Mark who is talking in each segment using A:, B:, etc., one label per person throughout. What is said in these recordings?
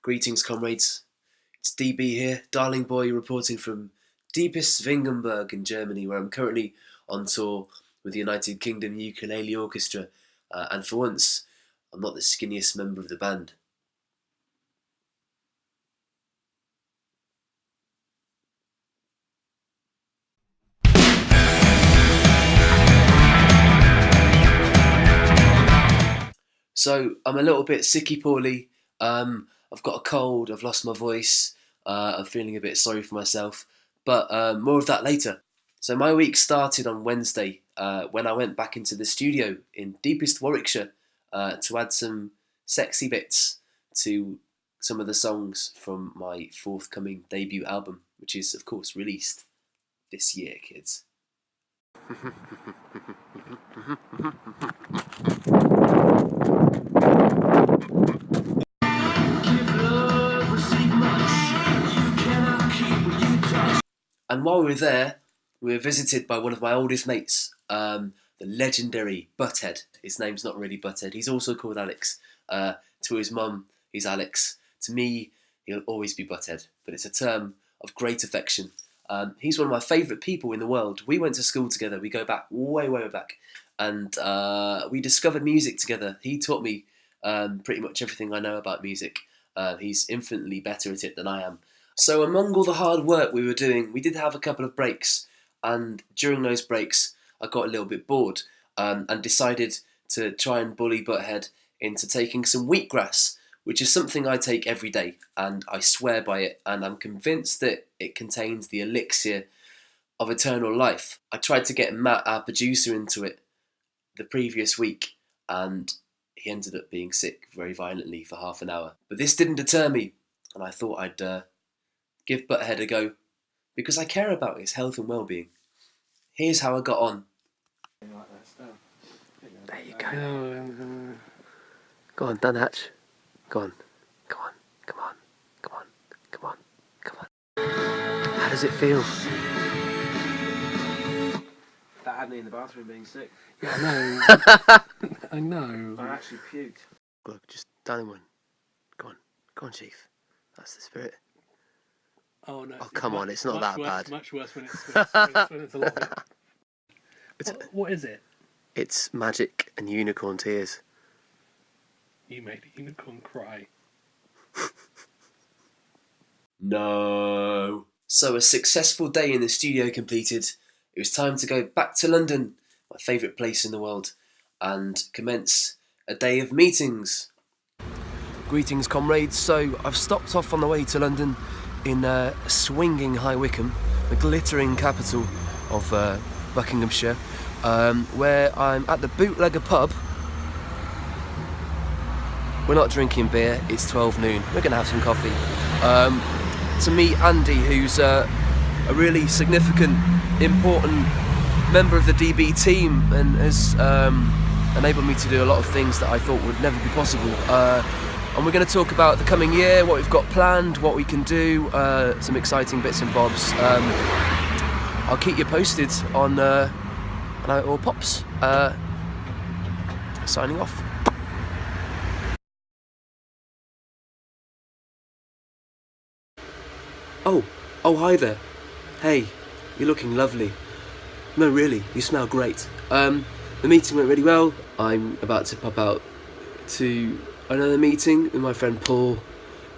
A: Greetings, comrades. It's DB here, Darling Boy, reporting from deepest Wingenberg in Germany, where I'm currently on tour with the United Kingdom Ukulele Orchestra, and for once, I'm not the skinniest member of the band. So, I'm a little bit sicky-poorly. I've got a cold, I've lost my voice, I'm feeling a bit sorry for myself, but more of that later. So my week started on Wednesday when I went back into the studio in deepest Warwickshire to add some sexy bits to some of the songs from my forthcoming debut album, which is of course released this year, kids. And while we were there, we were visited by one of my oldest mates, the legendary Butthead. His name's not really Butthead, he's also called Alex. To his mum, he's Alex. To me, he'll always be Butthead, but it's a term of great affection. He's one of my favourite people in the world. We went to school together, we go back, way, way back. And we discovered music together. He taught me pretty much everything I know about music. He's infinitely better at it than I am. So among all the hard work we were doing, we did have a couple of breaks, and during those breaks I got a little bit bored and decided to try and bully Butthead into taking some wheatgrass, which is something I take every day, and I swear by it, and I'm convinced that it contains the elixir of eternal life. I tried to get Matt, our producer, into it the previous week, and he ended up being sick very violently for half an hour. But this didn't deter me, and I thought I'd give Butthead a go, because I care about his health and well-being. Here's how I got on. There you go. Go on, Dan Hatch. Go on. Come on. Come on. Come on. Come on. Come on. How does it feel?
B: That had me in the bathroom being sick.
A: Yeah, I know. I know.
B: I actually puked.
A: Look, just down one. Go on. Go on, Chief. That's the spirit.
C: Oh no!
A: Oh come on! It's not that bad.
C: Much worse when it's a lot. What is it?
A: It's magic and unicorn tears.
C: You made a unicorn cry.
A: No. So a successful day in the studio completed. It was time to go back to London, my favourite place in the world, and commence a day of meetings. Greetings, comrades. So I've stopped off on the way to London in swinging High Wycombe, the glittering capital of Buckinghamshire, where I'm at the Bootlegger pub. We're not drinking beer, it's 12 noon, we're going to have some coffee. To meet Andy, who's a really significant, important member of the DB team and has enabled me to do a lot of things that I thought would never be possible. And we're going to talk about the coming year, what we've got planned, what we can do, some exciting bits and bobs. I'll keep you posted on how it all pops. Signing off. Oh, hi there. Hey, you're looking lovely. No, really, you smell great. The meeting went really well. I'm about to pop out to another meeting with my friend Paul,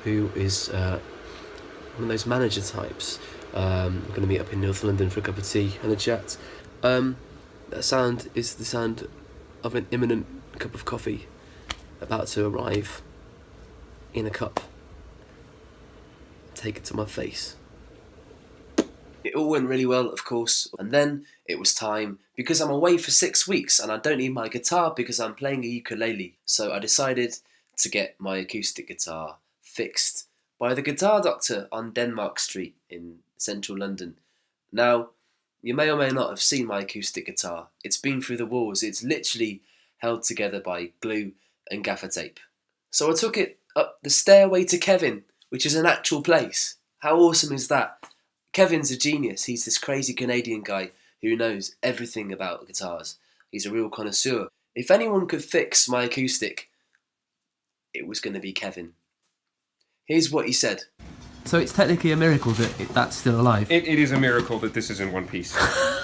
A: who is one of those manager types. I'm going to meet up in North London for a cup of tea and a chat. That sound is the sound of an imminent cup of coffee about to arrive in a cup. Take it to my face. It all went really well, of course, and then it was time, because I'm away for 6 weeks and I don't need my guitar because I'm playing a ukulele, so I decided to get my acoustic guitar fixed by the Guitar Doctor on Denmark Street in central London. Now, you may or may not have seen my acoustic guitar. It's been through the walls. It's literally held together by glue and gaffer tape. So I took it up the stairway to Kevin, which is an actual place. How awesome is that? Kevin's a genius. He's this crazy Canadian guy who knows everything about guitars. He's a real connoisseur. If anyone could fix my acoustic, it was going to be Kevin. Here's what he said.
D: So it's technically a miracle that that's still alive.
E: It is a miracle that this is in one piece.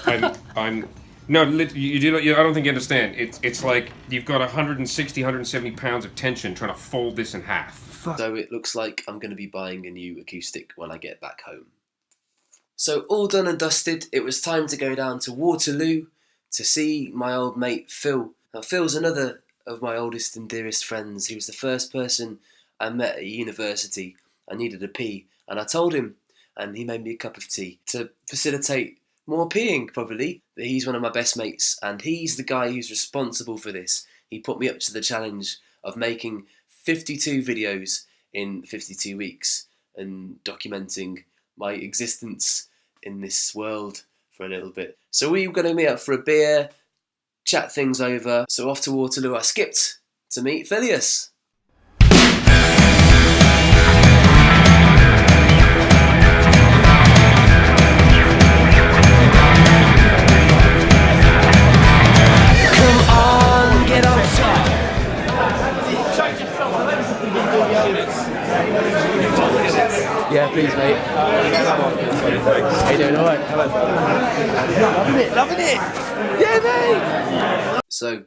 E: No, I don't think you understand. It's like you've got 160, 170 pounds of tension trying to fold this in half.
A: So it looks like I'm going to be buying a new acoustic when I get back home. So all done and dusted, it was time to go down to Waterloo to see my old mate Phil. Now Phil's another of my oldest and dearest friends. He was the first person I met at university. I needed a pee, and I told him, and he made me a cup of tea to facilitate more peeing, probably. But he's one of my best mates, and he's the guy who's responsible for this. He put me up to the challenge of making 52 videos in 52 weeks and documenting my existence in this world for a little bit. So we were going to meet up for a beer, chat things over. So off to Waterloo I skipped to meet Phileas.
D: Yeah, please, mate. How you doing? All right. Loving it. Yeah, mate.
A: So,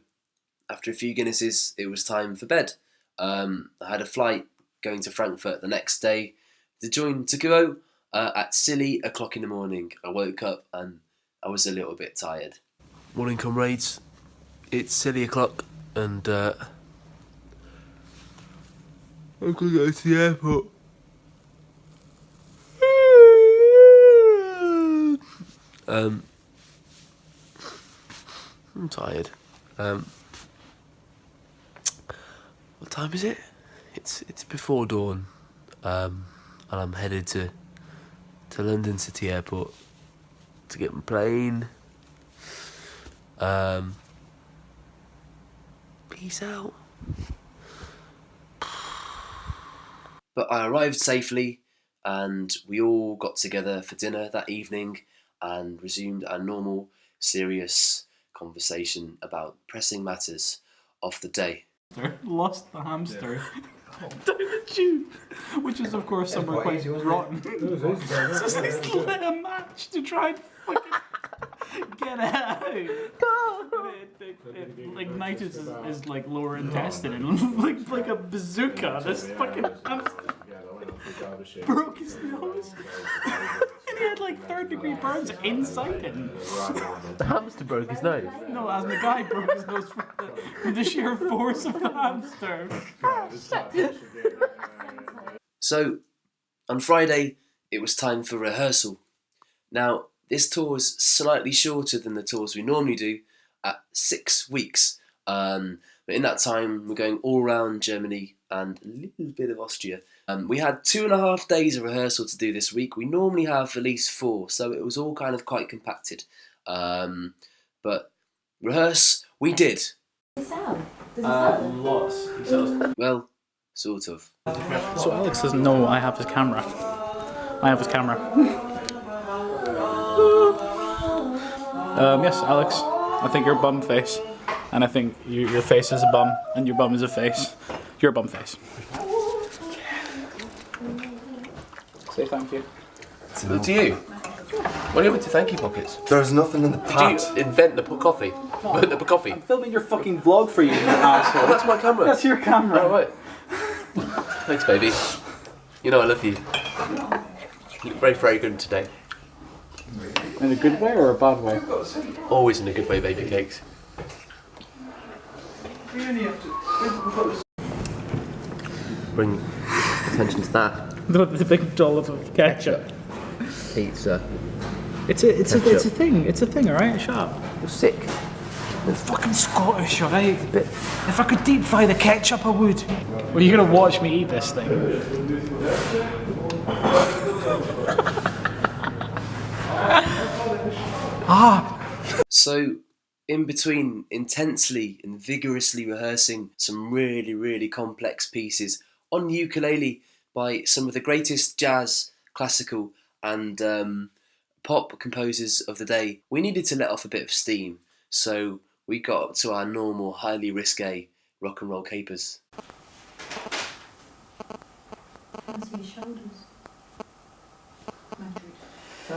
A: after a few Guinnesses, it was time for bed. I had a flight going to Frankfurt the next day to join TUKUO at silly o'clock in the morning. I woke up and I was a little bit tired.
D: Morning, comrades. It's silly o'clock, and I'm gonna go to the airport. I'm tired. What time is it? It's before dawn, and I'm headed to London City Airport to get my plane. Peace out.
A: But I arrived safely, and we all got together for dinner that evening and resumed our normal, serious conversation about pressing matters of the day.
F: Lost the hamster down the tube, which is of course somewhere quite rotten. So he's lit a match to try and fucking get it out. It ignited his like lower intestine and like a bazooka. This fucking hamster broke his nose. And he had like 3rd-degree burns inside him.
D: The hamster broke his nose.
F: No, as the guy broke his nose from the sheer force of the hamster.
A: So, on Friday, it was time for rehearsal. Now, this tour is slightly shorter than the tours we normally do, at 6 weeks. But in that time, we're going all around Germany and a little bit of Austria. We had 2.5 days of rehearsal to do this week. We normally have at least 4, so it was all kind of quite compacted. But rehearse, we did.
G: Does it sound?
B: Lots. He sells.
A: Well, sort of.
F: So Alex doesn't know I have his camera. I have his camera. Yes, Alex. I think you're bum face, and I think your face is a bum, and your bum is a face. You're a bum face. Say thank you.
D: It's up to you. What are you with to thank you pockets?
H: There's nothing in the pot.
D: Did you invent the coffee? The coffee?
F: I'm filming your fucking vlog for you, you asshole.
D: That's my camera.
F: That's your camera.
D: Oh, right. Thanks, baby. You know I love you. You look very fragrant today.
F: In a good way or a bad way?
D: Always in a good way, baby cakes. Bring attention to that.
F: The big dollop of ketchup.
D: Pizza.
F: It's a thing. It's a thing, alright? Shut up.
D: You're sick.
F: It's fucking Scottish, alright? If I could deep fry the ketchup, I would. Well, you're gonna watch me eat this thing.
A: So, in between intensely and vigorously rehearsing some really, really complex pieces on the ukulele by some of the greatest jazz, classical and pop composers of the day, we needed to let off a bit of steam. So we got up to our normal, highly risque rock and roll capers.
G: can see your shoulders.
H: I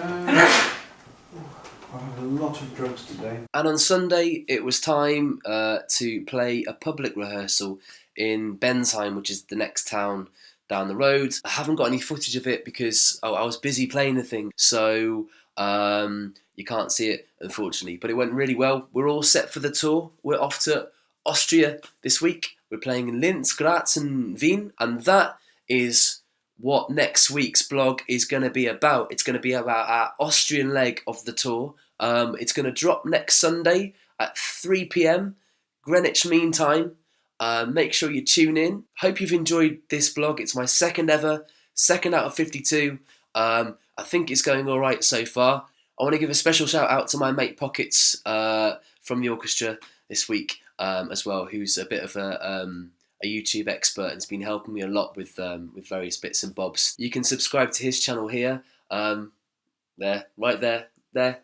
H: had a lot of drugs today.
A: And on Sunday, it was time to play a public rehearsal in Bensheim, which is the next town down the road. I haven't got any footage of it because I was busy playing the thing, so you can't see it, unfortunately. But it went really well. We're all set for the tour. We're off to Austria this week. We're playing in Linz, Graz and Wien, and that is what next week's blog is going to be about. It's going to be about our Austrian leg of the tour. It's going to drop next Sunday at 3 p.m. Greenwich Mean Time. Make sure you tune in. Hope you've enjoyed this blog. It's my second ever, second out of 52. I think it's going all right so far. I want to give a special shout out to my mate Pockets from the orchestra this week as well, who's a bit of a YouTube expert and has been helping me a lot with various bits and bobs. You can subscribe to his channel here. There, right there.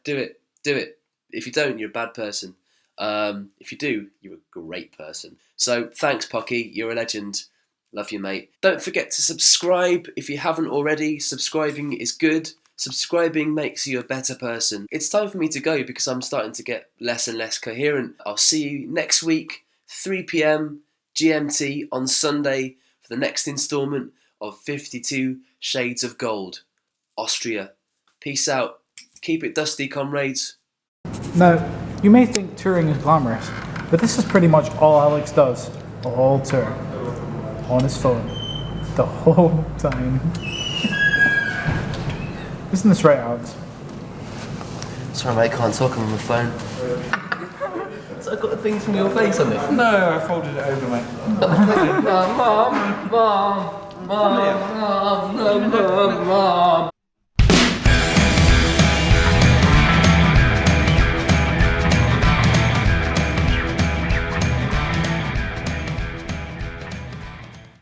A: Do it. If you don't, you're a bad person. If you do, you're a great person. So thanks, Pocky. You're a legend. Love you, mate. Don't forget to subscribe if you haven't already. Subscribing is good. Subscribing makes you a better person. It's time for me to go because I'm starting to get less and less coherent. I'll see you next week, 3 p.m. GMT on Sunday for the next instalment of 52 Shades of Gold, Austria. Peace out. Keep it dusty, comrades.
F: Now, you may think touring is glamorous, but this is pretty much all Alex does, the whole tour, on his phone, the whole time. Isn't this right, Alex?
D: Sorry, mate, I can't talk. I'm on the phone. So I've got things from your face on it.
H: No, I folded it over, mate.
D: Mom, no, Mom.